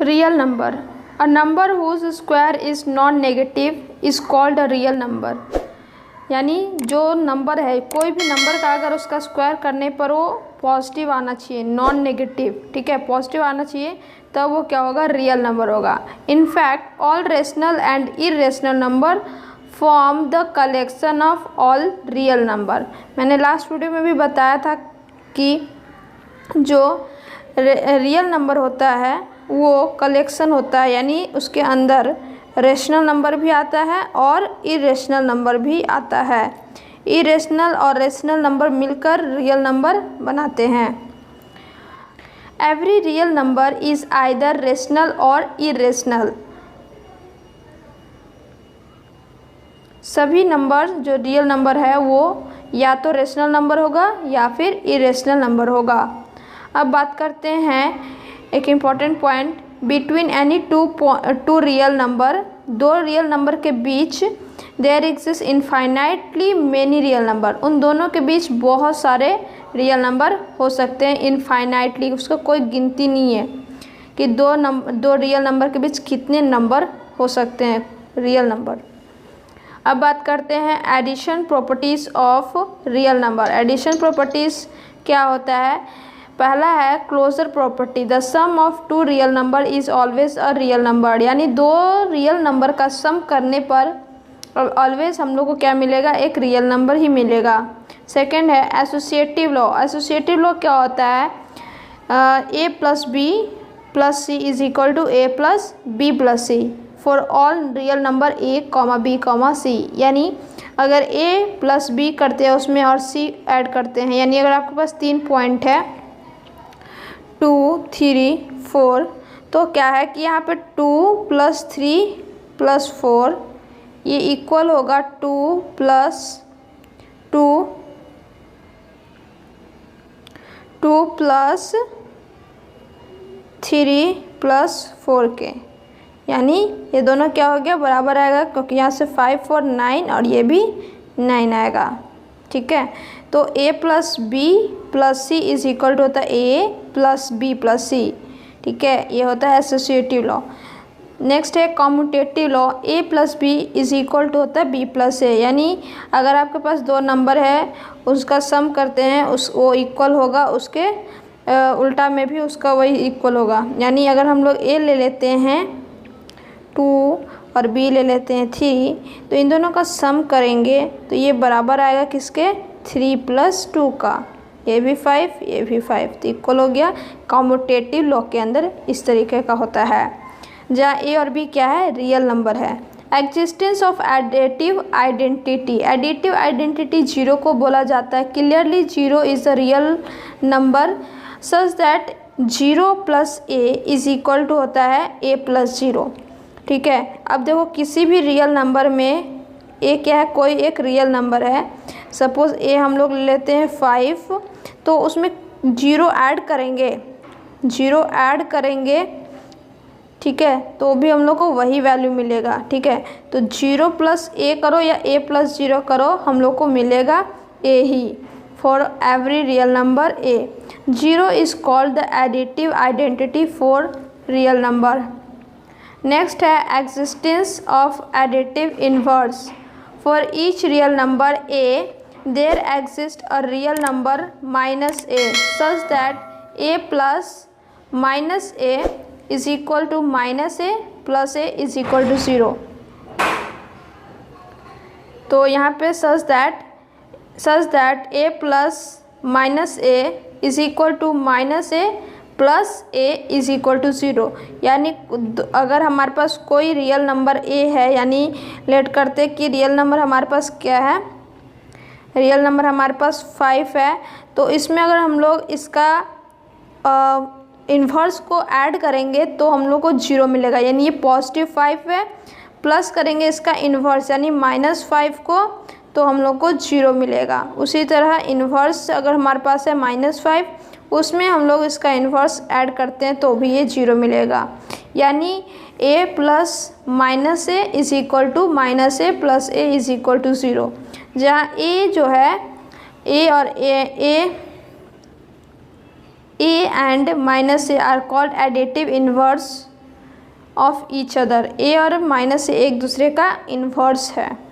Real number, a number whose square is non negative is called a real number. यानी जो number है, कोई भी नंबर का अगर उसका स्क्वायर करने पर वो पॉजिटिव आना चाहिए, नॉन नेगेटिव, ठीक है, पॉजिटिव आना चाहिए, तब वो क्या होगा, रियल नंबर होगा। In fact all rational and irrational number form the collection of all real number. मैंने लास्ट वीडियो में भी बताया था कि जो रियल नंबर होता है वो कलेक्शन होता है, यानी उसके अंदर रेशनल नंबर भी आता है और इरेशनल नंबर भी आता है। इरेशनल और रेशनल नंबर मिलकर रियल नंबर बनाते हैं। Every real number is either rational और इरेशनल। सभी नंबर जो रियल नंबर है वो या तो रेशनल नंबर होगा या फिर इरेशनल नंबर होगा। अब बात करते हैं एक important point, between any two real number, दो रियल नंबर के बीच there exist infinitely many real number. उन दोनों के बीच बहुत सारे रियल नंबर हो सकते हैं, इनफाइनाइटली, उसका कोई गिनती नहीं है कि दो रियल नंबर के बीच कितने नंबर हो सकते हैं, रियल नंबर। अब बात करते हैं addition properties of real number. Addition properties क्या होता है? पहला है closure property, the sum of two real number is always a real number. यानी दो रियल नंबर का सम करने पर ऑलवेज हम लोग को क्या मिलेगा, एक रियल नंबर ही मिलेगा। सेकंड है एसोसिएटिव लॉ। एसोसिएटिव लॉ क्या होता है? A plus B plus C is equal to A plus B plus C for all real number A comma B comma C. यानी अगर ए प्लस बी करते हैं उसमें और सी ऐड करते हैं, यानी अगर आपके पास 3 पॉइंट है 2, 3, 4, तो क्या है कि यहाँ पे 2 + 3 + 4 ये इक्वल होगा 2 + 2 + 3 + 4 के, यानी ये दोनों क्या हो गया, बराबर आएगा, क्योंकि यहाँ से 5 4 9 और ये भी 9 आएगा। ठीक है, तो a + b + c is equal to होता है a + b + c। ठीक है, ये होता है एसोसिएटिव लॉ। नेक्स्ट है commutative law, a + b is equal to होता है b + a। यानी अगर आपके पास दो नंबर है उसका सम करते हैं वो इक्वल होगा, उसके उल्टा में भी उसका वही इक्वल होगा। यानी अगर हम लोग a ले लेते हैं 2 और b ले लेते हैं 3, तो इन दोनों का सम करेंगे तो ये बराबर आएगा किसके, 3 + 2 का। ये भी 5 ये भी 5, तो इक्वल हो गया। कॉम्यूटेटिव लॉ के अंदर इस तरीके का होता है, जहाँ a और b क्या है, रियल नंबर है। Existence of additive identity. Additive identity 0 को बोला जाता है। Clearly 0 is a real number such that 0 + a is equal to होता है a + 0। ठीक है, अब देखो किसी भी रियल नंबर में a क्या है, कोई एक रियल नंबर है, सपोज़ a हम लोग ले लेते हैं 5, तो उसमें 0 ऐड करेंगे, 0 ऐड करेंगे, ठीक है, तो भी हम लोग को वही वैल्यू मिलेगा। ठीक है, तो 0 + a करो या a + 0 करो, हम लोग को मिलेगा a ही for every real number a। 0 is called the additive identity for real number. Next है existence of additive inverse. For each real number a there exist a real number -a such that a + -a is equal to -a + a is equal to 0। तो यहाँ पे such that a + -a is equal to -a + a is equal to 0। यानी अगर हमारे पास कोई real number a है, यानी late करते कि रियल नंबर हमारे पास क्या है, रियल नंबर हमारे पास 5 है, तो इसमें अगर हम लोग इसका इन्वर्स को ऐड करेंगे तो हम लोग को 0 मिलेगा। यानी ये +5 है, प्लस करेंगे इसका इन्वर्स यानी -5 को, तो हम लोग को 0 मिलेगा। उसी तरह इन्वर्स अगर हमारे पास है -5, उसमें हम लोग इसका इन्वर्स ऐड करते हैं तो भी ये 0 मिलेगा। यानी a + -a is equal to -a + a is equal to 0, जहाँ a जो है a और a and -a are called additive inverse of each other, A और माइनस ए एक दूसरे का इन्वर्स है।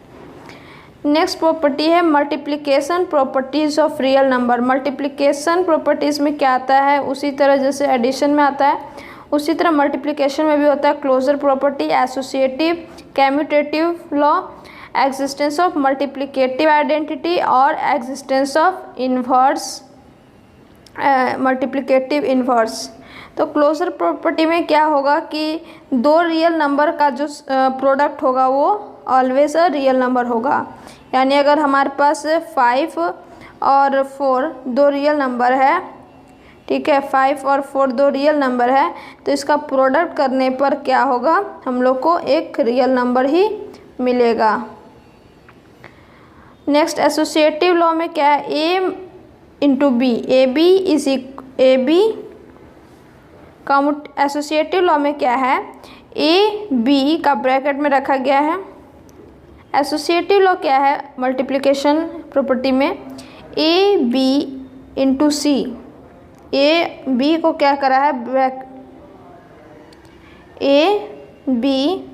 नेक्स्ट प्रॉपर्टी है multiplication properties of real number. Multiplication properties में क्या आता है, उसी तरह जैसे एडिशन में आता है उसी तरह मल्टीप्लिकेशन में भी होता है closure property, associative, commutative law, existence of multiplicative identity और existence of inverse multiplicative inverse. तो क्लोजर प्रॉपर्टी में क्या होगा कि दो रियल नंबर का जो प्रोडक्ट होगा वो ऑलवेज अ रियल नंबर होगा। यानी अगर हमारे पास 5 और 4 दो रियल नंबर है, ठीक है, 5 और 4 दो रियल नंबर है, तो इसका प्रोडक्ट करने पर क्या होगा, हम लोग को एक रियल नंबर ही मिलेगा। नेक्स्ट एसोसिएटिव लॉ में क्या है, A into B, A B is A B count. Associative law में क्या है, ए बी का ब्रैकेट में रखा गया है। एसोसिएटिव लॉ क्या है मल्टीप्लिकेशन प्रॉपर्टी में, A B into C, A B को क्या करा है A B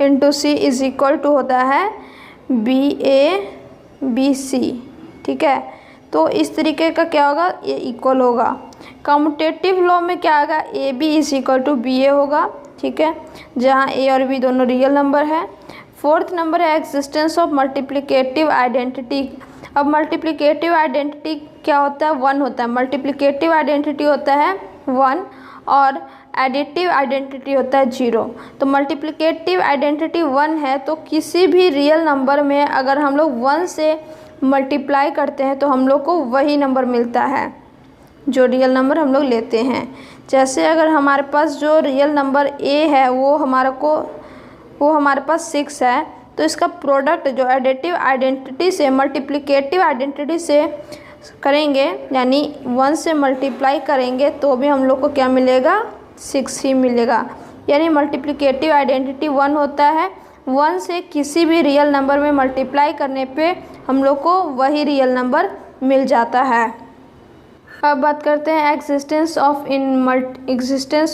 into C is equal to होता है बी ए बी सी, ठीक है। तो इस तरीके का क्या होगा, ये इक्वल होगा। कम्यूटेटिव लॉ में क्या आएगा, A B is equal to B A होगा, ठीक है, जहाँ ए और बी दोनों रियल नंबर है। फोर्थ नंबर है एग्जिस्टेंस ऑफ मल्टीप्लिकेटिव आइडेंटिटी। अब मल्टीप्लिकेटिव आइडेंटिटी क्या होता है, 1 होता है। मल्टीप्लिकेटिव आइडेंटिटी होता है 1 और एडिटिव आइडेंटिटी होता है 0। तो मल्टीप्लिकेटिव आइडेंटिटी 1 है, तो किसी भी रियल नंबर में अगर हम लोग 1 से मल्टीप्लाई करते हैं तो हम लोग को वही नंबर मिलता है जो रियल नंबर हम लोग लेते हैं। जैसे अगर हमारे पास जो रियल नंबर ए है वो हमारे पास 6 है, तो इसका प्रोडक्ट जो एडिटिव आइडेंटिटी से मल्टीप्लिकेटिव आइडेंटिटी से करेंगे, यानी 1 से मल्टीप्लाई करेंगे तो भी हम लोग को क्या मिलेगा, 6 ही मिलेगा। यानी मल्टीप्लिकेटिव आइडेंटिटी 1 होता है, 1 से किसी भी रियल नंबर में मल्टीप्लाई करने पे हम लोग को वही रियल नंबर मिल जाता है। अब बात करते हैं एग्जिस्टेंस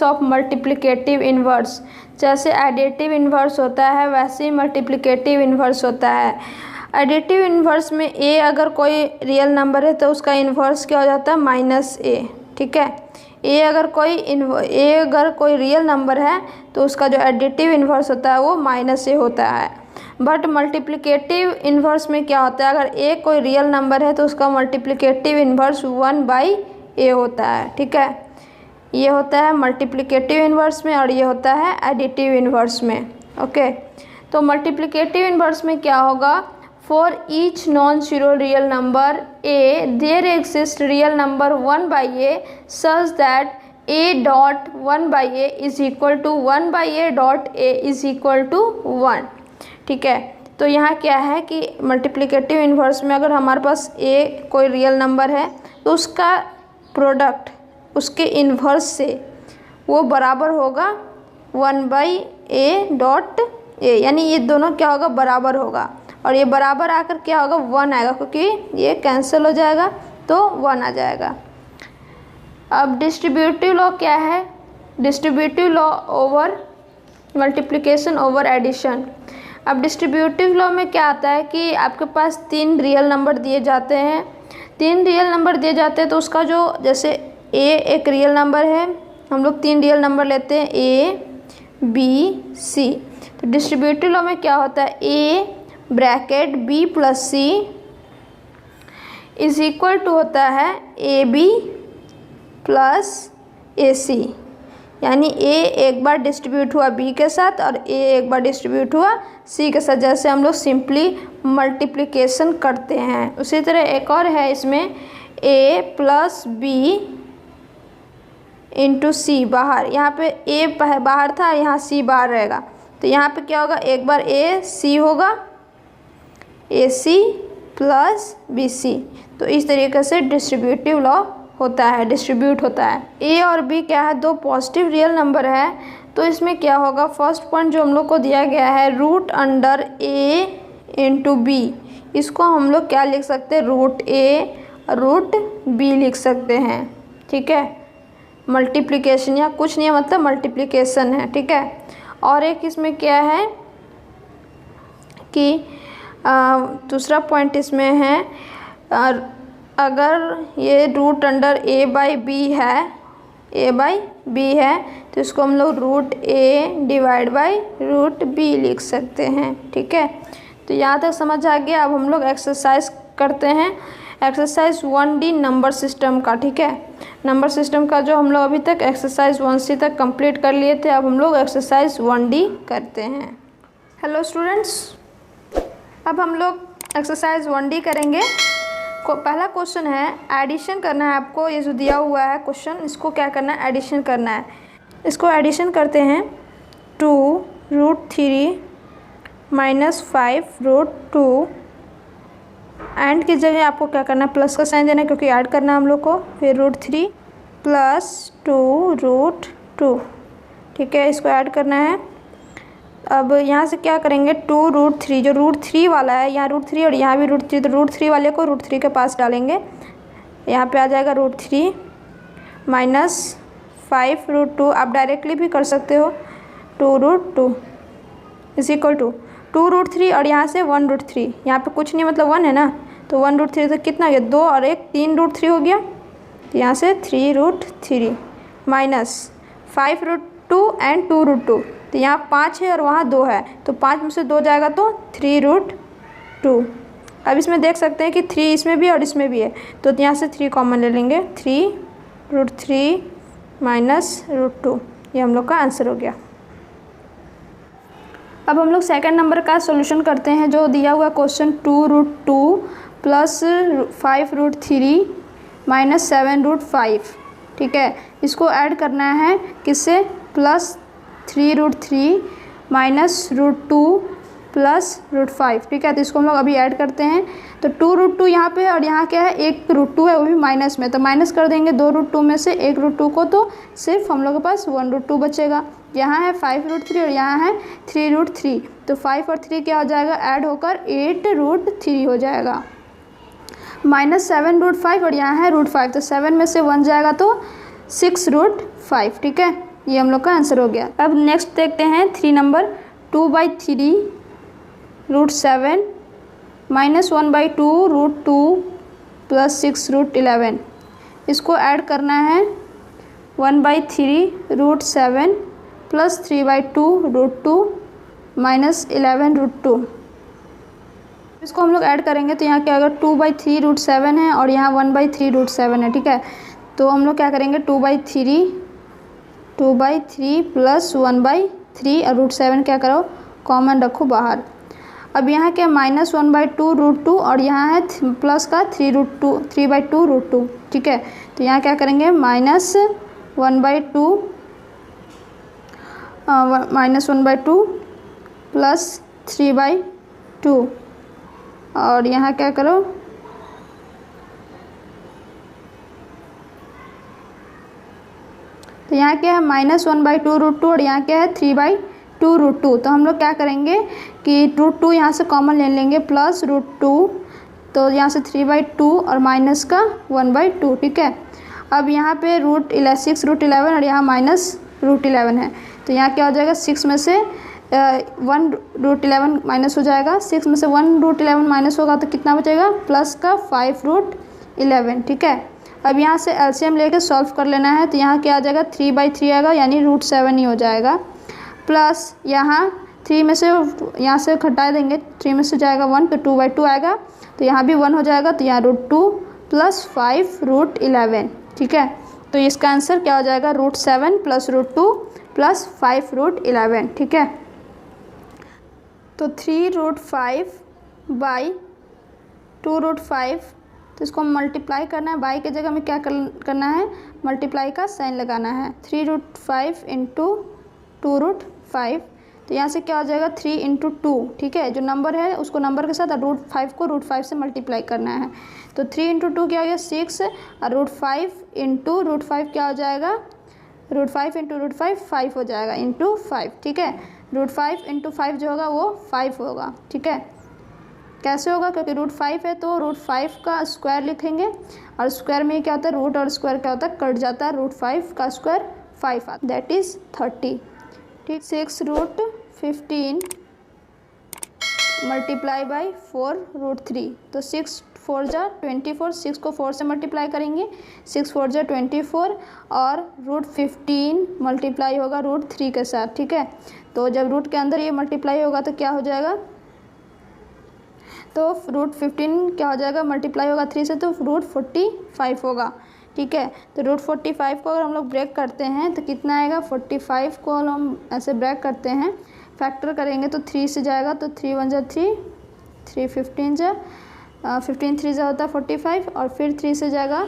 ऑफ मल्टीप्लिकेटिव इन्वर्स। जैसे एडिटिव इन्वर्स होता है वैसे ही मल्टीप्लिकेटिव इन्वर्स होता है। एडिटिव इन्वर्स में ए अगर कोई रियल नंबर है तो उसका इन्वर्स क्या हो जाता है, -a, ठीक है। ए अगर कोई रियल नंबर है तो उसका जो एडिटिव इन्वर्स होता है वो -a होता है। बट मल्टीप्लिकेटिव इन्वर्स में क्या होता है, अगर ए कोई रियल नंबर है तो उसका मल्टीप्लिकेटिव इन्वर्स 1/a होता है, ठीक है। ये होता है मल्टीप्लिकेटिव इन्वर्स में और ये होता है एडिटिव इन्वर्स में, ओके। तो मल्टीप्लिकेटिव इन्वर्स में क्या होगा, for each non zero real number A there exist real number 1/a such that a dot 1/a is equal to 1/a dot a is equal to 1, ठीक है। तो यहाँ क्या है कि मल्टीप्लिकेटिव इन्वर्स में अगर हमारे पास a कोई रियल नंबर है तो उसका प्रोडक्ट उसके इन्वर्स से वो बराबर होगा 1/a डॉट a, यानी ये दोनों क्या होगा, बराबर होगा। और ये बराबर आकर क्या होगा, 1 आएगा, क्योंकि ये कैंसिल हो जाएगा तो 1 आ जाएगा। अब डिस्ट्रीब्यूटिव लॉ क्या है, distributive law over multiplication over addition. अब डिस्ट्रीब्यूटिव लॉ में क्या आता है कि आपके पास 3 रियल नंबर दिए जाते हैं, 3 रियल नंबर दिए जाते हैं तो उसका जो, जैसे a एक रियल नंबर है, हम लोग 3 रियल नंबर लेते हैं a b c। तो डिस्ट्रीब्यूटिव लॉ में क्या होता है, a bracket b plus c is equal to होता है ए बी प्लस ए सी। यानी a एक बार डिस्ट्रीब्यूट हुआ b के साथ और a एक बार डिस्ट्रीब्यूट हुआ c के साथ, जैसे हम लोग सिंपली मल्टीप्लिकेशन करते हैं। उसी तरह एक और है इसमें, a प्लस बी इंटू सी बाहर, यहाँ पे a बाहर था, यहाँ c बाहर रहेगा, तो यहाँ पे क्या होगा, एक बार a c होगा, ए सी प्लस बी सी। तो इस तरीके से डिस्ट्रीब्यूटिव लॉ होता है, डिस्ट्रीब्यूट होता है। ए और बी क्या है, 2 पॉजिटिव रियल नंबर है, तो इसमें क्या होगा, फर्स्ट पॉइंट जो हम लोग को दिया गया है रूट अंडर ए इंटू बी, इसको हम लोग क्या लिख सकते हैं, रूट ए रूट बी लिख सकते हैं, ठीक है। मल्टीप्लिकेशन, या कुछ नहीं है मतलब मल्टीप्लिकेशन है, ठीक है। और एक इसमें क्या है कि दूसरा पॉइंट इसमें है, अगर ये root under A by B है तो इसको हम लोग root A divide by root B लिख सकते हैं, ठीक है। तो यहाँ तक समझ आ गया। अब हम लोग एक्सरसाइज करते हैं, एक्सरसाइज 1D नंबर सिस्टम का, ठीक है। नंबर सिस्टम का जो हम लोग अभी तक एक्सरसाइज 1C तक कंप्लीट कर लिए थे, अब हम लोग एक्सरसाइज 1D करते हैं। हेलो स्टूडेंट्स, अब हम लोग एक्सरसाइज 1D करेंगे। पहला क्वेश्चन है एडिशन करना है आपको। ये जो दिया हुआ है क्वेश्चन, इसको क्या करना है, एडिशन करना है। इसको एडिशन करते हैं 2√3 -5√2। एंड की जगह आपको क्या करना है, प्लस का साइन देना है क्योंकि ऐड करना है हम लोग को। फिर √3 + 2√2, ठीक है, इसको ऐड करना है। अब यहाँ से क्या करेंगे, 2√3 जो √3 वाला है, यहाँ √3 और यहाँ भी √3, तो √3 वाले को √3 के पास डालेंगे। यहाँ पे आ जाएगा √3 - 5√2। आप डायरेक्टली भी कर सकते हो। 2√2 = 2√3 और यहाँ से 1√3, यहाँ पे कुछ नहीं मतलब 1 है ना, तो 1√3 तो कितना हो गया, 2 और 1 3√3 हो गया। तो यहाँ से 3√3 - 5√2 एंड 2√2, तो यहाँ 5 है और वहाँ 2 है, तो 5 में से 2 जाएगा तो 3√2। अब इसमें देख सकते हैं कि 3 इसमें भी और इसमें भी है, तो यहाँ से 3 कॉमन ले लेंगे। 3√3 - √2, ये हम लोग का आंसर हो गया। अब हम लोग सेकंड नंबर का सॉल्यूशन करते हैं। जो दिया हुआ क्वेश्चन 2√2 + 5√3 - 7√5, ठीक है, इसको ऐड करना है किससे, +3√3 - √2 + √5, ठीक है। तो इसको हम लोग अभी ऐड करते हैं। तो 2√2 यहाँ पे और यहाँ क्या है, 1√2 है, वो भी माइनस में, तो माइनस कर देंगे 2√2 में से 1√2 को, तो सिर्फ हम लोग के पास 1√2 बचेगा। यहाँ है 5√3 और यहाँ है 3√3, तो 5 और 3 क्या हो जाएगा, ऐड होकर 8√3 हो जाएगा। -7√5 और यहाँ है √5, तो 7 में से 1 जाएगा तो 6√5, ठीक है, ये हम लोग का आंसर हो गया। अब नेक्स्ट देखते हैं 3 नंबर, 2/3√7 -1/2√2 + 6√11। इसको ऐड करना है 1/3√7 + 3/2√2 - 11√2। इसको हम लोग ऐड करेंगे तो यहाँ क्या होगा, 2/3√7 है और यहाँ 1/3√7 है, ठीक है। तो हम लोग क्या करेंगे, 2/3 + 1/3 और √7 क्या करो, कॉमन रखो बाहर। अब यहाँ क्या, -1/2√2 और यहाँ है प्लस का 3/2√2, ठीक है। तो यहाँ क्या करेंगे, -1/2 + 3/2 और यहाँ क्या करो, तो यहाँ क्या है -1/2√2 और यहाँ क्या है 3/2√2। तो हम लोग क्या करेंगे कि √2 यहाँ से कॉमन ले लेंगे, प्लस √2, तो यहाँ से 3/2 और माइनस का 1/2, ठीक है। अब यहाँ पे 6√11 और यहाँ -√11 है, तो यहाँ क्या हो जाएगा, 6 में से 1√11 माइनस हो जाएगा। 6 में से 1√11 माइनस होगा तो कितना बचेगा, प्लस का 5√11, ठीक है। अब यहाँ से एलसीएम लेके सॉल्व कर लेना है, तो यहाँ क्या आ जाएगा, 3/3 आएगा, यानी √7 ही हो जाएगा। प्लस यहाँ 3 में से यहाँ से घटा देंगे, 3 में से जाएगा 1 तो 2/2 आएगा, तो यहाँ भी 1 हो जाएगा, तो यहाँ √2 + 5√11, ठीक है। तो इसका आंसर क्या हो जाएगा, √7 + √2 + 5√11, ठीक है। तो 3√5/2√5, तो इसको मल्टीप्लाई करना है, बाई के जगह में क्या करना है, मल्टीप्लाई का साइन लगाना है। 3√5 × 2√5, तो यहाँ से क्या हो जाएगा, 3 × 2, ठीक है। जो नंबर है उसको नंबर के साथ और √5 को √5 से मल्टीप्लाई करना है। तो 3 × 2 क्या हो गया, 6 और √5 × √5 क्या हो जाएगा, √5 × √5 5 हो जाएगा, × 5, ठीक है। √5 × 5 जो होगा वो 5 होगा, ठीक है। कैसे होगा, क्योंकि रूट 5 है तो रूट 5 का स्क्वायर लिखेंगे, और स्क्वायर में क्या होता है, रूट और स्क्वायर क्या होता है, कट जाता है, रूट 5 का स्क्वायर 5 आता है, दैट इज़ 30। ठीक, 6√15 मल्टीप्लाई बाई 4√3, तो 6 4 जा 24, 6 को 4 से मल्टीप्लाई करेंगे, 6 4 जा 24, और √15 मल्टीप्लाई होगा √3 के साथ। ठीक है, तो जब रूट के अंदर ये मल्टीप्लाई होगा तो क्या हो जाएगा, तो √15 क्या हो जाएगा, मल्टीप्लाई होगा 3 से तो √45 होगा। ठीक है, तो √45 को अगर हम लोग ब्रेक करते हैं तो कितना आएगा, 45 को हम ऐसे ब्रेक करते हैं, फैक्टर करेंगे तो 3 से जाएगा, तो 3 1 जा 3, 3 15 जा 15 3 जा होता है 45, और फिर 3 से जाएगा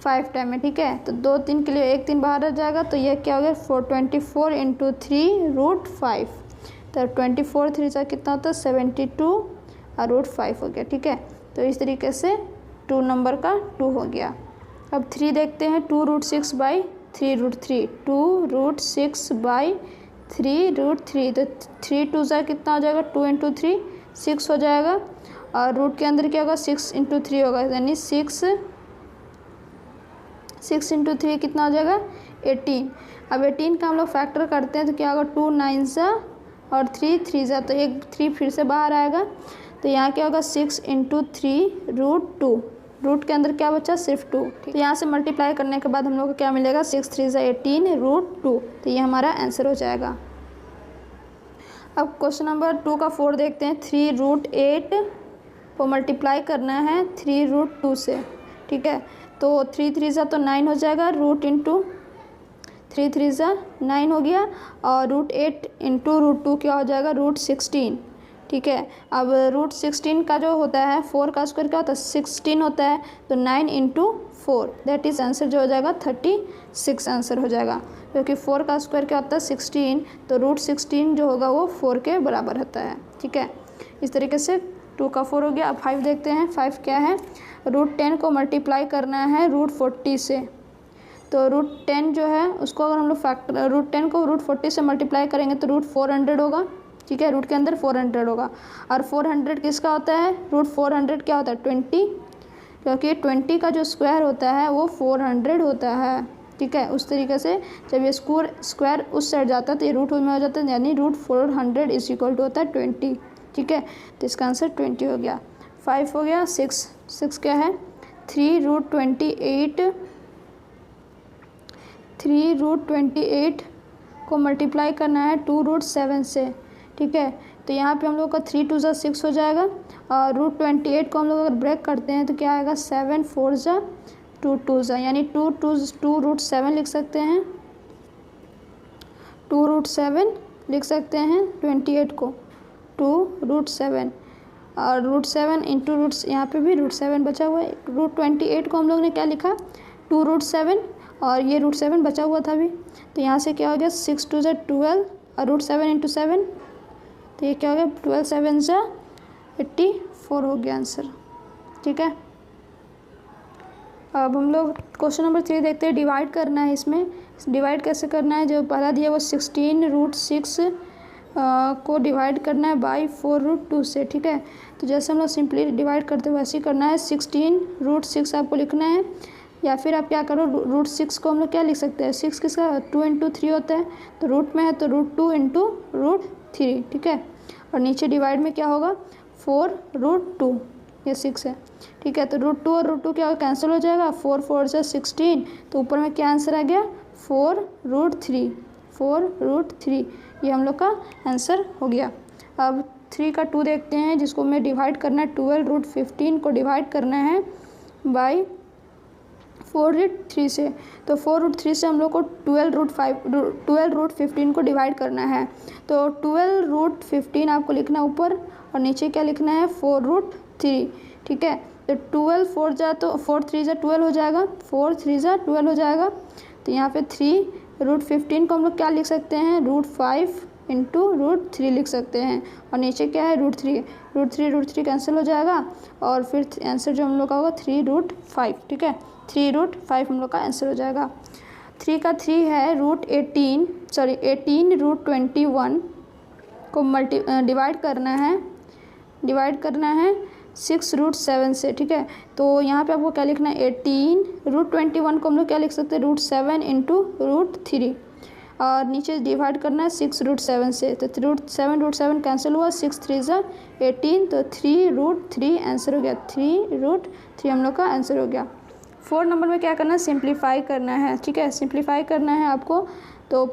5 टाइम में। ठीक है, तो 2 3 के लिए 1 3 बाहर आ जाएगा, तो ये क्या हो गया 424 × 3√5, तो 24 3 जा कितना होता है 72 और √5 हो गया। ठीक है, तो इस तरीके से 2 नंबर का 2 हो गया। अब 3 देखते हैं, 2√6 बाई 3√3, 2√6 बाई 3√3, तो 3 2 जा कितना हो जाएगा, 2 × 3 6 हो जाएगा, और रूट के अंदर क्या होगा 6 × 3 होगा, यानी 6 × 3 कितना हो जाएगा 18। अब 18 का हम लोग फैक्टर करते हैं तो क्या होगा, 2 9 जा और 3 3 जा, तो एक 3 फिर से बाहर आएगा, तो यहाँ क्या होगा 6 × 3√2, रूट के अंदर क्या बचा सिर्फ 2। तो यहाँ से मल्टीप्लाई करने के बाद हम लोग को क्या मिलेगा, 6 3 जा 18 √2, तो ये हमारा आंसर हो जाएगा। अब क्वेश्चन नंबर 2 का 4 देखते हैं, 3√8 को मल्टीप्लाई करना है 3√2 से। ठीक है, तो 3 3 जा तो 9 हो जाएगा, रूट इंटू 3 3 जा 9 हो गया, और √8 × √2 क्या हो जाएगा, √16। ठीक है, अब √16 का जो होता है 4 का स्क्वायर क्या होता है 16 होता है, तो 9 × 4 दैट इज़ आंसर जो हो जाएगा 36 आंसर हो जाएगा, क्योंकि 4 का स्क्वायर क्या होता है 16, तो √16 जो होगा वो 4 के बराबर होता है। ठीक है, इस तरीके से 2 का 4 हो गया। अब 5 देखते हैं, 5 क्या है, √10 को मल्टीप्लाई करना है √40 से, तो √10 जो है उसको अगर हम लोग फैक्टर √10 को √40 से मल्टीप्लाई करेंगे तो √400 होगा। ठीक है, रूट के अंदर 400 होगा, और 400 किसका होता है, √400 क्या होता है 20, क्योंकि 20 का जो स्क्वायर होता है वो 400 होता है। ठीक है, उस तरीके से जब ये स्क्वायर उस साइड जाता है तो ये रूट में हो जाता है, यानी √400 = होता है 20। ठीक है, तो इसका आंसर 20 हो गया। 5 हो गया। 6 क्या है, 3√28 को मल्टीप्लाई करना है 2√7 से। ठीक है, तो यहाँ पे हम लोग का 3 2 जा 6 हो जाएगा, और √28 को हम लोग अगर ब्रेक करते हैं तो क्या आएगा 7 4 जा 2 2 जा, यानी 2√7 लिख सकते हैं, 2√7 लिख सकते हैं 28 को 2√7, और √7 × यहाँ पे भी √7 बचा हुआ है। √28 को हम लोग ने क्या लिखा 2√7, और ये √7 बचा हुआ था अभी, तो यहाँ से क्या हो गया 6 2 जा 12, और √7 × 7, तो ये क्या हो गया 12 7 जा 84 हो गया आंसर। ठीक है, अब हम लोग क्वेश्चन नंबर 3 देखते हैं, डिवाइड करना है। इसमें डिवाइड कैसे करना है, जो पहला दिया वो 16√6 को डिवाइड करना है बाई 4√2 से। ठीक है, तो जैसे हम लोग सिंपली डिवाइड करते हैं वैसे ही करना है, 16√6 आपको लिखना है, या फिर आप क्या करो √6 को हम लोग क्या लिख सकते हैं, 6 किसका 2 × 3 होता है, तो रूट में है तो √2 × √3। ठीक है, और नीचे डिवाइड में क्या होगा 4√2, ये 6 है। ठीक है, तो √2 और √2 क्या कैंसिल हो जाएगा, 4 4 जा 16, तो ऊपर में क्या आंसर आ गया 4√3, ये हम लोग का आंसर हो गया। अब 3 का 2 देखते हैं, जिसको हमें डिवाइड करना है 12√15 को डिवाइड करना है बाई 4√3 से, तो 4√3 से हम लोग को 12√15 को डिवाइड करना है, तो 12√15 आपको लिखना है ऊपर, और नीचे क्या लिखना है 4√3। ठीक है, तो 12 4 जा तो 4 3 जा 12 हो जाएगा, 4 3 जा 12 हो जाएगा, तो यहाँ पे 3√15 को हम लोग क्या लिख सकते हैं √5 × √3 लिख सकते हैं, और नीचे क्या है √3 कैंसिल हो जाएगा, और फिर आंसर जो हम लोग का होगा 3√5। ठीक है, 3√5 हम लोग का आंसर हो जाएगा। 3 का 3 है √18 को डिवाइड करना है डिवाइड करना है 6√7 से, ठीक है। तो यहाँ पे आपको क्या लिखना है 18, √21 को हम लोग क्या लिख सकते हैं √7 इंटू √3, और नीचे डिवाइड करना है 6√7 से। तो √7 कैंसिल हुआ, 6 3 ज़ा 18, तो 3√3 आंसर हो गया, 3√3 हम लोग का आंसर हो गया। 4 नंबर में क्या करना है, सिंप्लीफाई करना है, ठीक है, सिंप्लीफाई करना है आपको। तो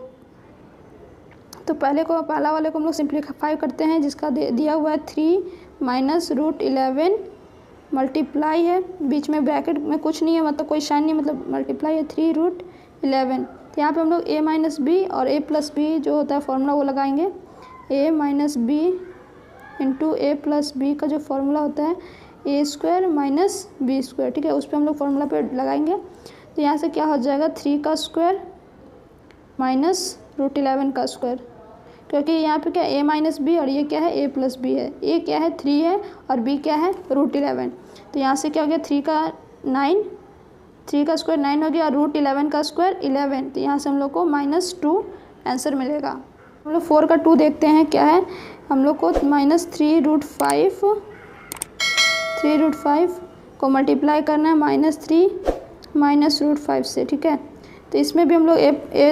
पहला वाले को हम लोग सिंप्लीफाई करते हैं, जिसका दिया हुआ है 3 माइनस √11 मल्टीप्लाई है, बीच में ब्रैकेट में कुछ नहीं है, मतलब कोई साइन नहीं, मतलब मल्टीप्लाई है 3√11। तो यहाँ पे हम लोग a माइनस बी और a प्लस बी जो होता है फॉर्मूला वो लगाएंगे। a minus B into a plus B का जो फॉर्मूला होता है a square minus B square, ठीक है, उस पर हम लोग फॉर्मूला पे लगाएंगे। तो यहाँ से क्या हो जाएगा 3 का स्क्वायर माइनस √11 का स्क्वायर, क्योंकि यहाँ पे क्या a माइनस बी और ये क्या है a प्लस बी है, a क्या है 3 है और b क्या है √11। तो यहाँ से क्या हो गया 3 का स्क्वायर 9 हो गया और √11 का स्क्वायर 11, तो यहाँ से हम लोग को -2 आंसर मिलेगा। हम लोग 4 का 2 देखते हैं क्या है, हम लोग को -3√5 को मल्टीप्लाई करना है -3 माइनस √5 से, ठीक है। तो इसमें भी हम लोग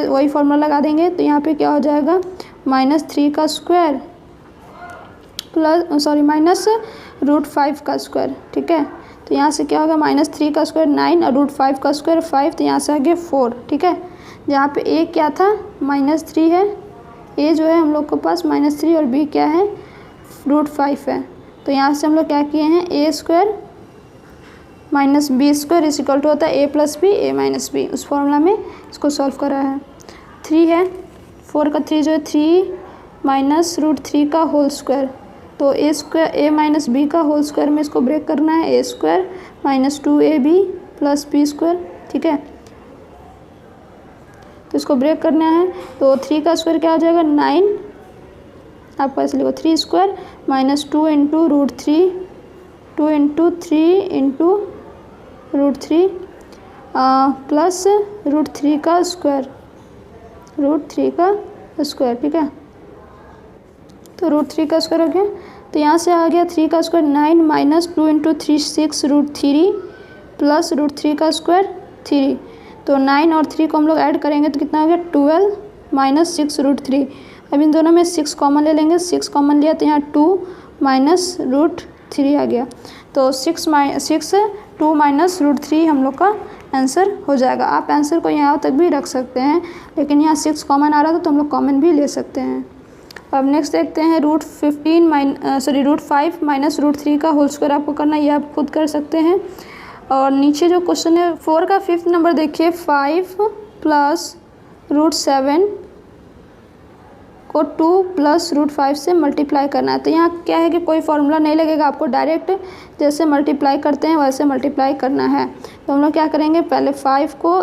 वही फॉर्मूला लगा देंगे। तो यहाँ पे क्या हो जाएगा -3 का स्क्वायर माइनस √5 का स्क्वायर, ठीक है। तो यहाँ से क्या होगा -3 का स्क्वायर 9 और √5 का स्क्वायर 5, तो यहाँ से आ गया 4, ठीक है। जहाँ पे a क्या था -3 है, a जो है हम लोग के पास -3 और b क्या है √5 है। तो यहाँ से हम लोग क्या किए हैं a square minus B square is equal to होता है a plus B a minus B, उस फॉर्मूला में इसको सॉल्व करा है। 3 है, 4 का 3 जो है 3 माइनस √3 का होल स्क्वायर, तो a माइनस बी का होल स्क्वायर में इसको ब्रेक करना है, a square minus 2ab plus B square, ठीक है। तो इसको ब्रेक करना है, तो 3 का स्क्वायर क्या हो जाएगा 9, आपको ऐसे लिखो 3 square minus 2 into √3, 2 into 3 into √3 plus √3 का स्क्वायर, ठीक है। तो √3 का स्क्वायर हो गया, तो यहाँ से आ गया 3 का स्क्वायर 9 माइनस 2 इंटू 3 6 √3 प्लस √3 का स्क्वायर 3। तो 9 और 3 को हम लोग ऐड करेंगे तो कितना हो गया 12 माइनस 6 √3। अब इन दोनों में 6 कॉमन ले लेंगे, 6 कॉमन लिया तो यहाँ 2 माइनस √3 आ गया। तो 2 माइनस √3 हम लोग का आंसर हो जाएगा। आप आंसर को यहाँ तक भी रख सकते हैं, लेकिन यहाँ 6 कॉमन आ रहा था तो हम लोग कॉमन भी ले सकते हैं। अब नेक्स्ट देखते हैं √5 माइनस √3 का होल स्क्वायर आपको करना है, ये आप खुद कर सकते हैं। और नीचे जो क्वेश्चन है 4 का 5th नंबर देखिए, 5 प्लस √7 को 2 प्लस √5 से मल्टीप्लाई करना है। तो यहाँ क्या है कि कोई फार्मूला नहीं लगेगा, आपको डायरेक्ट जैसे मल्टीप्लाई करते हैं वैसे मल्टीप्लाई करना है। तो हम लोग क्या करेंगे, पहले 5 को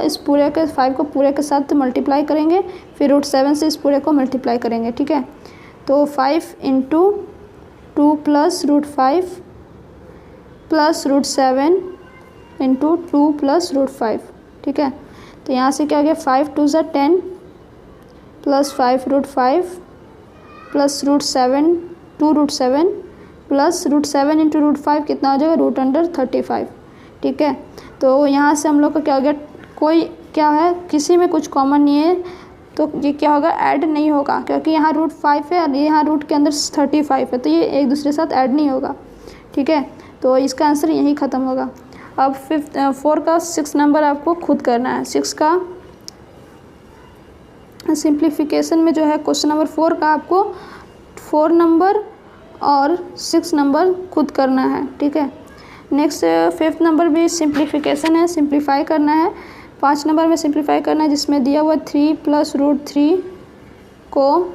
पूरे के साथ मल्टीप्लाई करेंगे, फिर √7 से इस पूरे को मल्टीप्लाई करेंगे, ठीक है। तो 5 into 2 plus √5 plus √7 into 2 plus √5, ठीक है। तो यहाँ से क्या हो गया 5 2 ज़ा 10 प्लस 5 √5 प्लस √7 2 √7 प्लस √7 इंटू √5 कितना हो जाएगा √35, ठीक है। तो यहाँ से हम लोग का क्या हो गया, कोई क्या है किसी में कुछ कॉमन नहीं है, तो ये क्या होगा ऐड नहीं होगा, क्योंकि यहाँ √5 है और यहाँ रूट के अंदर 35 है, तो ये एक दूसरे के साथ ऐड नहीं होगा, ठीक है। तो इसका आंसर यही ख़त्म होगा। अब 4 का 6 नंबर आपको खुद करना है। 6 का सिंप्लीफिकेशन में जो है क्वेश्चन नंबर 4 का आपको 4 नंबर और 6 नंबर खुद करना है, ठीक है। नेक्स्ट 5th नंबर भी सिंप्लीफिकेशन है, सिंप्लीफाई करना है। 5 नंबर में सिंप्लीफाई करना है, जिसमें दिया हुआ 3 प्लस √3 को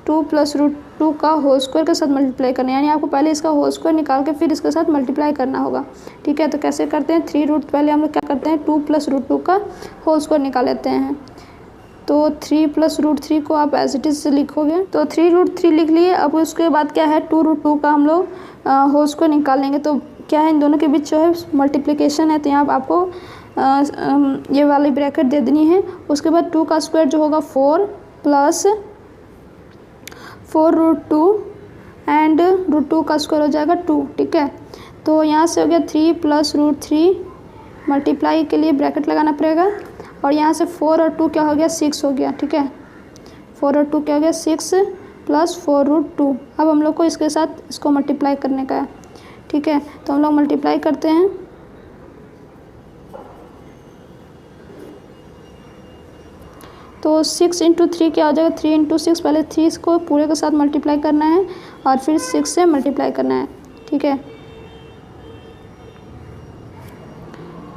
2 प्लस √2 का होल स्क्वायर के साथ मल्टीप्लाई करना है, यानी आपको पहले इसका होल स्क्वायर निकाल के फिर इसके साथ मल्टीप्लाई करना होगा, ठीक है। तो कैसे करते हैं, पहले हम लोग क्या करते हैं 2 प्लस √2 का होल स्क्वायर निकाल लेते हैं। तो 3 प्लस √3 को आप एज इट इज़ से लिखोगे, तो 3√3 लिख लिए। अब उसके बाद क्या है 2√2 का हम लोग होल स्क्वायर निकाल लेंगे। तो क्या है इन दोनों के बीच जो है मल्टीप्लिकेशन है, तो यहाँ आपको ये वाली ब्रैकेट दे देनी है। उसके बाद 2 का स्क्वायर जो होगा 4 प्लस 4√2 एंड √2 का स्क्वायर हो जाएगा 2, ठीक है। तो यहाँ से हो गया 3 प्लस √3, मल्टीप्लाई के लिए ब्रैकेट लगाना पड़ेगा, और यहाँ से 4 और 2 क्या हो गया 6 हो गया, ठीक है। 4 और 2 क्या हो गया 6 प्लस 4√2। अब हम लोग को इसके साथ इसको मल्टीप्लाई करने का है, ठीक है। तो हम लोग मल्टीप्लाई करते हैं। तो 6 × 3 क्या हो जाएगा 3 × 6, पहले 3 को पूरे के साथ मल्टीप्लाई करना है और फिर 6 से मल्टीप्लाई करना है, ठीक है।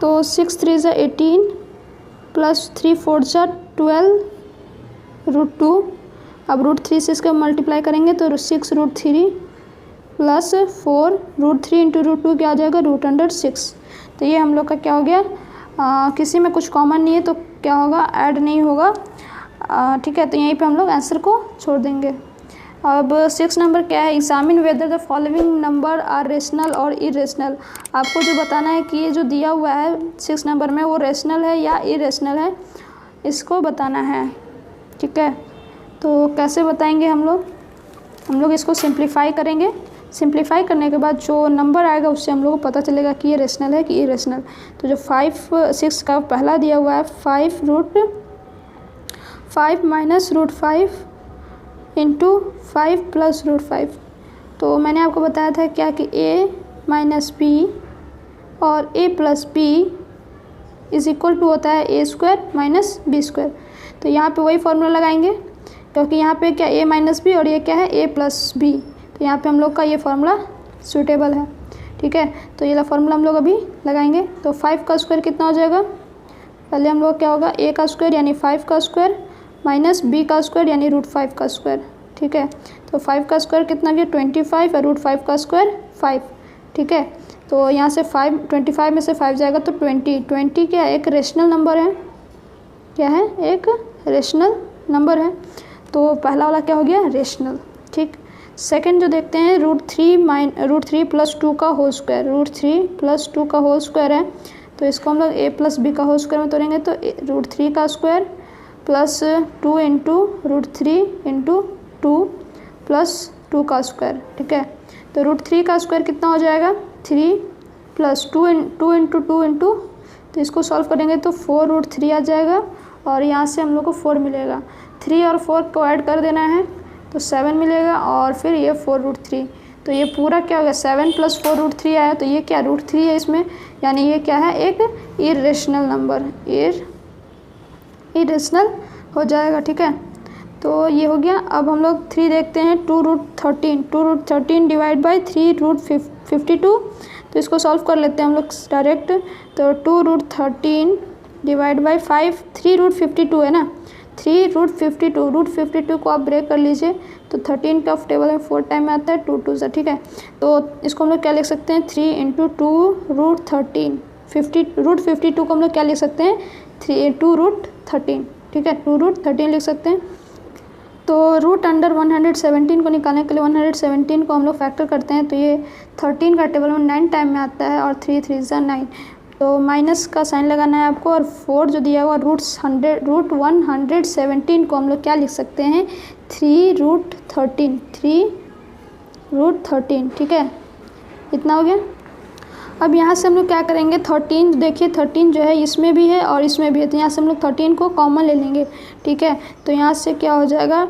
तो 6 3 = 18 प्लस 3 4 = 12 √2। अब √3 से इसका मल्टीप्लाई करेंगे तो 6 √3 प्लस 4 √3 × √2 क्या आ जाएगा √6। तो ये हम लोग का क्या हो गया, किसी में कुछ कॉमन नहीं है तो क्या होगा ऐड नहीं होगा, ठीक है। तो यहीं पे हम लोग आंसर को छोड़ देंगे। अब 6 नंबर क्या है, examine whether the following number are rational और इरेशनल। आपको जो बताना है कि ये जो दिया हुआ है 6 नंबर में वो रेशनल है या इरेशनल है, इसको बताना है, ठीक है। तो कैसे बताएंगे हम लोग इसको सिंप्लीफाई करेंगे। सिंप्लीफाई करने के बाद जो नंबर आएगा उससे हम लोग को पता चलेगा कि ये रेशनल है कि इरेशनल। तो जो 6 का पहला दिया हुआ है 5 माइनस √5 इंटू 5 प्लस √5। तो मैंने आपको बताया था क्या कि a माइनस b और a plus b is equal to होता है a² माइनस b²। तो यहाँ पे वही फॉर्मूला लगाएंगे क्योंकि यहाँ पे क्या a माइनस b और ये क्या है a प्लस b। तो यहाँ पे हम लोग का ये फार्मूला सूटेबल है, ठीक है। तो ये फार्मूला हम लोग अभी लगाएंगे। तो 5 का स्क्वायर कितना हो जाएगा, पहले हम लोग क्या होगा a का स्क्वायर यानी 5 का स्क्वायर माइनस b का स्क्वायर यानी √5 का स्क्वायर, ठीक है। तो 5 का स्क्वायर कितना गया 25 और √5 का स्क्वायर 5, ठीक है। तो यहाँ से 25 में से 5 जाएगा तो 20 क्या एक रेशनल नंबर है, क्या है एक रेशनल नंबर है। तो पहला वाला क्या हो गया रेशनल, ठीक। सेकंड जो देखते हैं √3 प्लस 2 का होल स्क्वायर, √3 प्लस 2 का होल स्क्वायर है। तो इसको हम लोग a प्लस b का होल स्क्वायर में तोड़ेंगे तो √3 का square plus 2 into √3 into 2 plus 2 का स्क्वायर, ठीक है। तो √3 का स्क्वायर कितना हो जाएगा 3 प्लस 2 इंटू 2 इंटू, तो इसको सॉल्व करेंगे तो 4 √3 आ जाएगा और यहाँ से हम लोग को 4 मिलेगा। 3 और 4 को ऐड कर देना है तो 7 मिलेगा और फिर ये 4 √3। तो ये पूरा क्या हो गया 7 प्लस 4 √3 आया। तो ये क्या √3 है इसमें, यानी ये क्या है एक इरेशनल नंबर, इरेशनल हो जाएगा, ठीक है। तो ये हो गया। अब हम लोग 3 देखते हैं 2√13 डिवाइड बाई 3√52। तो इसको सॉल्व कर लेते हैं हम लोग डायरेक्ट। तो 2√13 डिवाइड बाई 5, 3√52 है ना, 3√52 को आप ब्रेक कर लीजिए तो 13 का टेबल में 4 टाइम में आता है 2 2 से, ठीक है। तो इसको हम लोग क्या लिख सकते हैं 3 इंटू 2√13, √52 को हम लोग क्या लिख सकते हैं 2√13, ठीक है 2√13 लिख सकते हैं। तो √117 को निकालने के लिए 117 को हम लोग फैक्टर करते हैं तो ये 13 का टेबल में 9 टाइम में आता है और 3 3 ज़ा 9। तो माइनस का साइन लगाना है आपको और 4 जो दिया हुआ √117 को हम लोग क्या लिख सकते हैं 3√13, ठीक है। इतना हो गया। अब यहाँ से हम लोग क्या करेंगे 13, देखिए 13 जो है इसमें भी है और इसमें भी है, तो यहाँ से हम लोग 13 को कॉमन ले लेंगे, ठीक है। तो यहाँ से क्या हो जाएगा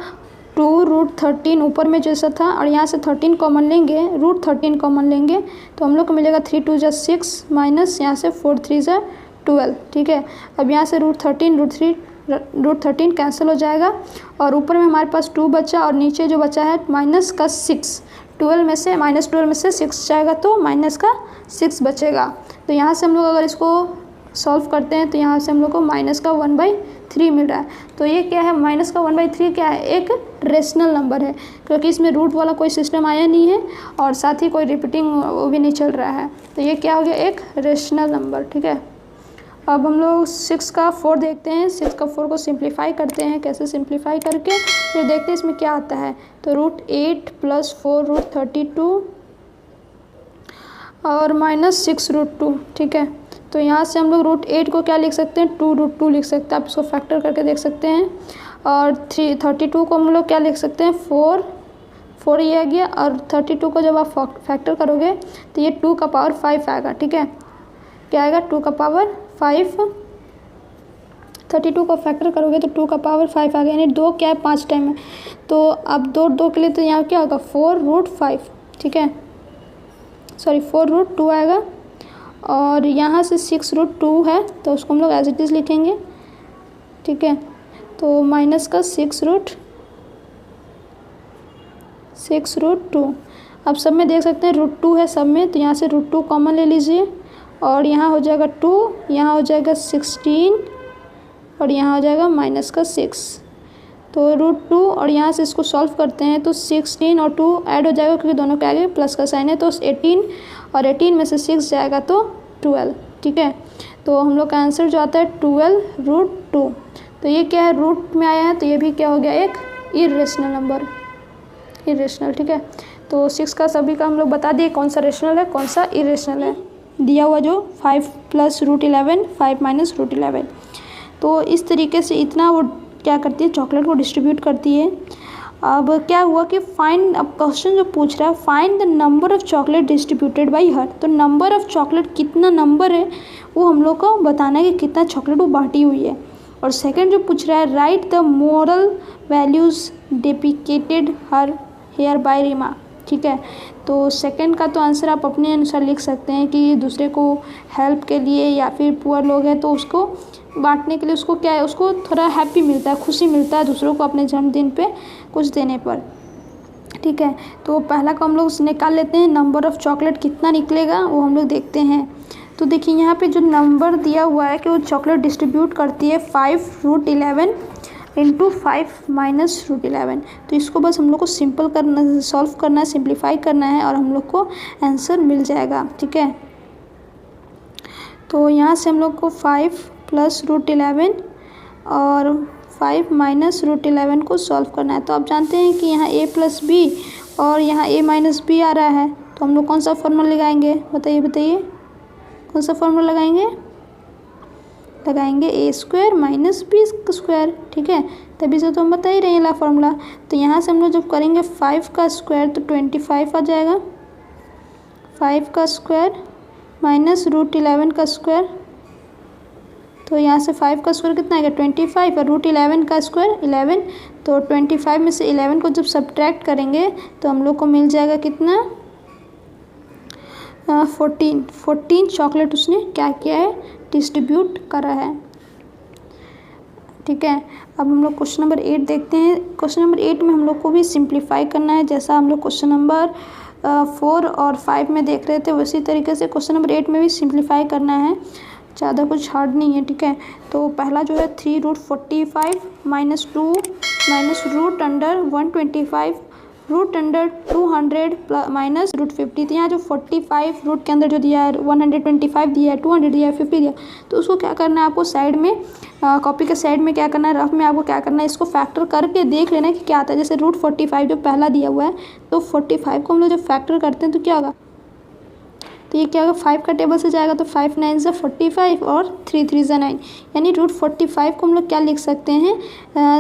2√13 ऊपर में जैसा था और यहाँ से 13 कॉमन लेंगे, √13 कॉमन लेंगे तो हम लोग को मिलेगा 3 2 = 6 माइनस यहाँ से 4 3 = 12, ठीक है। अब यहाँ से √13 कैंसिल हो जाएगा और ऊपर में हमारे पास 2 बचा और नीचे जो बचा है माइनस का 6, 12 में से -12 जाएगा तो माइनस का 6 बचेगा। तो यहाँ से हम लोग अगर इसको सॉल्व करते हैं तो यहाँ से हम लोग को माइनस का 1/3 मिल रहा है। तो ये क्या है माइनस का 1/3 क्या है एक रेशनल नंबर है क्योंकि इसमें रूट वाला कोई सिस्टम आया नहीं है और साथ ही कोई रिपीटिंग वो भी नहीं चल रहा है। तो ये क्या हो गया एक रेशनल नंबर, ठीक है। अब हम लोग 6 का 4 देखते हैं। 6 का 4 को सिंप्लीफाई करते हैं, कैसे सिंप्लीफाई करके फिर देखते हैं इसमें क्या आता है। तो √8 + 4 √32 और -6 √2, ठीक है। तो यहाँ से हम लोग √8 को क्या लिख सकते हैं 2 √2 लिख सकते हैं, आप इसको फैक्टर करके देख सकते हैं। और 32 को हम लोग क्या लिख सकते हैं 4 ये आ गया, और 32 को जब आप फैक्टर करोगे तो ये 2 का पावर 5 आएगा, ठीक है। क्या आएगा? 2 का पावर 5। 32 को फैक्टर करोगे तो 2 का पावर 5 आ गया, यानी 2 क्या है 5 टाइम है। तो अब 2 के लिए तो यहाँ क्या होगा 4√5, ठीक है, सॉरी 4√2 आएगा। और यहाँ से 6√2 है तो उसको हम लोग एज इट इज़ लिखेंगे, ठीक है। तो माइनस का 6√2। अब सब में देख सकते हैं √2 है सब में, तो यहाँ से √2 कॉमन ले लीजिए और यहाँ हो जाएगा 2, यहाँ हो जाएगा 16 और यहाँ हो जाएगा माइनस का 6। तो √2 और यहाँ से इसको सॉल्व करते हैं तो 16 और 2 ऐड हो जाएगा क्योंकि दोनों के आगे प्लस का साइन है, तो 18 और 18 में से 6 जाएगा तो 12, ठीक है। तो हम लोग का आंसर जो आता है 12√2। तो ये क्या है, रूट में आया है, तो ये भी क्या हो गया एक इरेशनल नंबर, इरेशनल, ठीक है। तो 6 का सभी का हम लोग बता दिए कौन सा रेशनल है कौन सा इरेशनल है। दिया हुआ जो 5 + √11 5 - √11, तो इस तरीके से इतना वो क्या करती है चॉकलेट को डिस्ट्रीब्यूट करती है। अब क्या हुआ कि फाइंड, अब क्वेश्चन जो पूछ रहा है find the number of chocolate distributed by हर, तो नंबर ऑफ़ चॉकलेट कितना नंबर है वो हम लोग को बताना है कि कितना चॉकलेट वो बांटी हुई है। और सेकंड जो पूछ रहा है write the moral values depicted here here by Reema, ठीक है। तो सेकंड का तो आंसर आप अपने अनुसार लिख सकते हैं कि दूसरे को हेल्प के लिए या फिर पुअर लोग हैं तो उसको बांटने के लिए उसको क्या है, उसको थोड़ा हैप्पी मिलता है, खुशी मिलता है दूसरों को अपने जन्मदिन पे कुछ देने पर, ठीक है। तो पहला को हम लोग निकाल लेते हैं, नंबर ऑफ़ चॉकलेट कितना निकलेगा वो हम लोग देखते हैं। तो देखिए यहाँ पे जो नंबर दिया हुआ है कि वो चॉकलेट डिस्ट्रीब्यूट करती है 5√11 × 5 - √11, तो इसको बस हम लोग को सिंपल करना, सॉल्व करना है, सिंप्लीफाई करना है और हम लोग को आंसर मिल जाएगा, ठीक है। तो यहाँ से हम लोग को 5 + √11 और 5 - √11 को सॉल्व करना है। तो आप जानते हैं कि यहाँ a + b और यहाँ a - b आ रहा है, तो हम लोग कौन सा फॉर्मूला लगाएंगे, बताइए कौन सा फॉर्मूला लगाएंगे a² - b², ठीक है। तभी से तो हम बता ही रहे हैं फार्मूला। तो यहाँ से हम लोग जब करेंगे 5 का स्क्वायर तो 25 आ जाएगा, 5 का स्क्वायर - √11 का स्क्वायर, तो यहाँ से 5 का स्क्वायर कितना आएगा 25 और √11 का स्क्वायर 11, तो 25 में से 11 को जब सब्ट्रैक्ट करेंगे तो हम लोग को मिल जाएगा कितना 14 चॉकलेट उसने क्या किया है डिस्ट्रीब्यूट करा है, ठीक है। अब हम लोग क्वेश्चन नंबर 8 देखते हैं। क्वेश्चन नंबर 8 में हम लोग को भी सिंप्लीफाई करना है, जैसा हम लोग क्वेश्चन नंबर 4 और 5 में देख रहे थे उसी तरीके से क्वेश्चन नंबर 8 में भी सिंप्लीफाई करना है, ज़्यादा कुछ हार्ड नहीं है, ठीक है। तो पहला जो है 3√45 - 2 -√125 √200 -√50, तो यहाँ जो 45 रूट के अंदर जो दिया है 125 दिया है, 200 दिया है, 50 दिया, तो उसको क्या करना है आपको साइड में कॉपी के साइड में क्या करना है, रफ में आपको क्या करना है, इसको फैक्टर करके देख लेना है कि क्या आता है। जैसे √45 जो पहला दिया हुआ है तो 45 को हम लोग जब फैक्टर करते हैं तो क्या होगा, तो ये क्या होगा 5 का टेबल से जाएगा तो 5 9 × 45 और 3 3 × 9, यानी √45 को हम लोग क्या लिख सकते हैं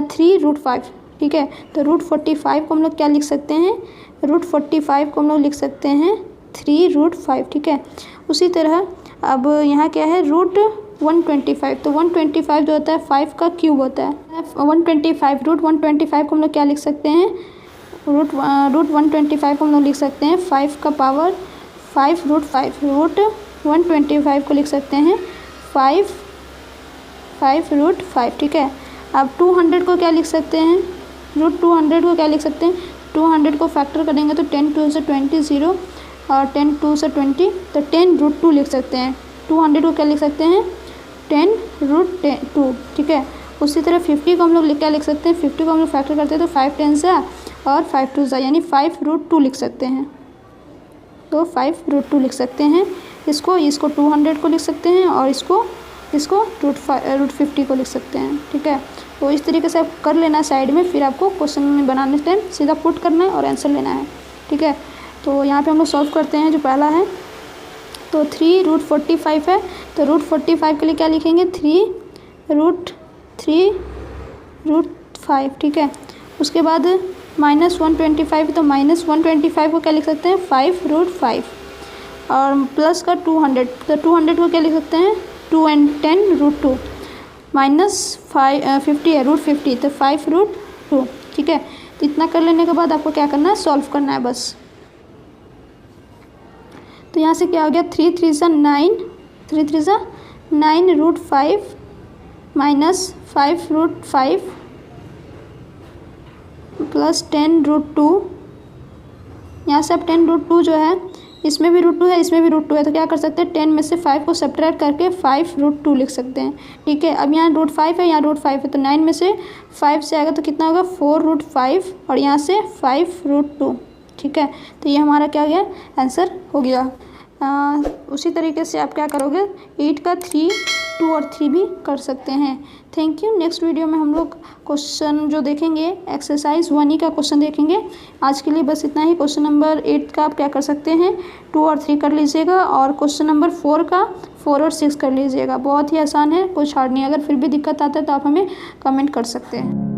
3√5, ठीक है। तो √45 को हम लोग क्या लिख सकते हैं, √45 को हम लोग लिख सकते हैं 3√5, ठीक है। उसी तरह अब यहाँ क्या है √125, तो 125 जो होता है 5 का क्यूब होता है, 125 √125 को हम लोग क्या लिख सकते हैं √125 को हम लोग लिख सकते हैं 5 का पावर 5 √5, √125 को लिख सकते हैं 5 √5, ठीक है। अब 200 को क्या लिख सकते हैं, √200 को क्या लिख सकते हैं, 200 को फैक्टर करेंगे तो 10 2 से 20 0 और 10 2 से 20, तो 10√2 लिख सकते हैं। 200 को क्या लिख सकते हैं 10√2, ठीक है। उसी तरह 50 को हम लोग क्या लिख सकते हैं, 50 को हम लोग फैक्टर करते हैं तो 5 10 से और 5 2 से, यानी 5√2 लिख सकते हैं, तो 5√2 लिख सकते हैं। इसको 200 को लिख सकते हैं और इसको √50 को लिख सकते हैं, ठीक है। तो इस तरीके से आप कर लेना साइड में, फिर आपको क्वेश्चन में बनाने टाइम सीधा पुट करना है और आंसर लेना है, ठीक है। तो यहाँ पे हम लोग सॉल्व करते हैं। जो पहला है तो 3√45 है, तो √45 के लिए क्या लिखेंगे 3√5, ठीक है। उसके बाद -125, तो -125 को क्या लिख सकते हैं 5√5 और प्लस का 200, तो 200 को क्या लिख सकते हैं 2 and 10√2 -50 है √50, तो 5√2। ठीक है, तो इतना कर लेने के बाद आपको क्या करना है सॉल्व करना है बस। तो यहाँ से क्या हो गया 3 3 सा 9, 3 3 सा 9√5 -5√5 प्लस 10√2। यहाँ से अब 10√2 जो है इसमें भी √2 है, इसमें भी √2 है, तो क्या कर सकते हैं 10 में से 5 को सब्ट्रैक्ट करके 5√2 लिख सकते हैं। ठीक है, अब यहाँ √5 है, यहाँ √5 है, तो 9 में से 5 से आएगा तो कितना होगा 4√5 और यहाँ से 5√2। ठीक है, तो ये हमारा क्या हो गया आंसर हो गया। उसी तरीके से आप क्या करोगे 8 का 3, 2 और 3 भी कर सकते हैं। Thank you. नेक्स्ट वीडियो में हम लोग क्वेश्चन जो देखेंगे एक्सरसाइज 1E का क्वेश्चन देखेंगे। आज के लिए बस इतना ही। क्वेश्चन नंबर 8 का आप क्या कर सकते हैं 2 और 3 कर लीजिएगा और क्वेश्चन नंबर 4 का 4 और 6 कर लीजिएगा। बहुत ही आसान है, कुछ हार्ड नहीं। अगर फिर भी दिक्कत आता है तो आप हमें कमेंट कर सकते हैं।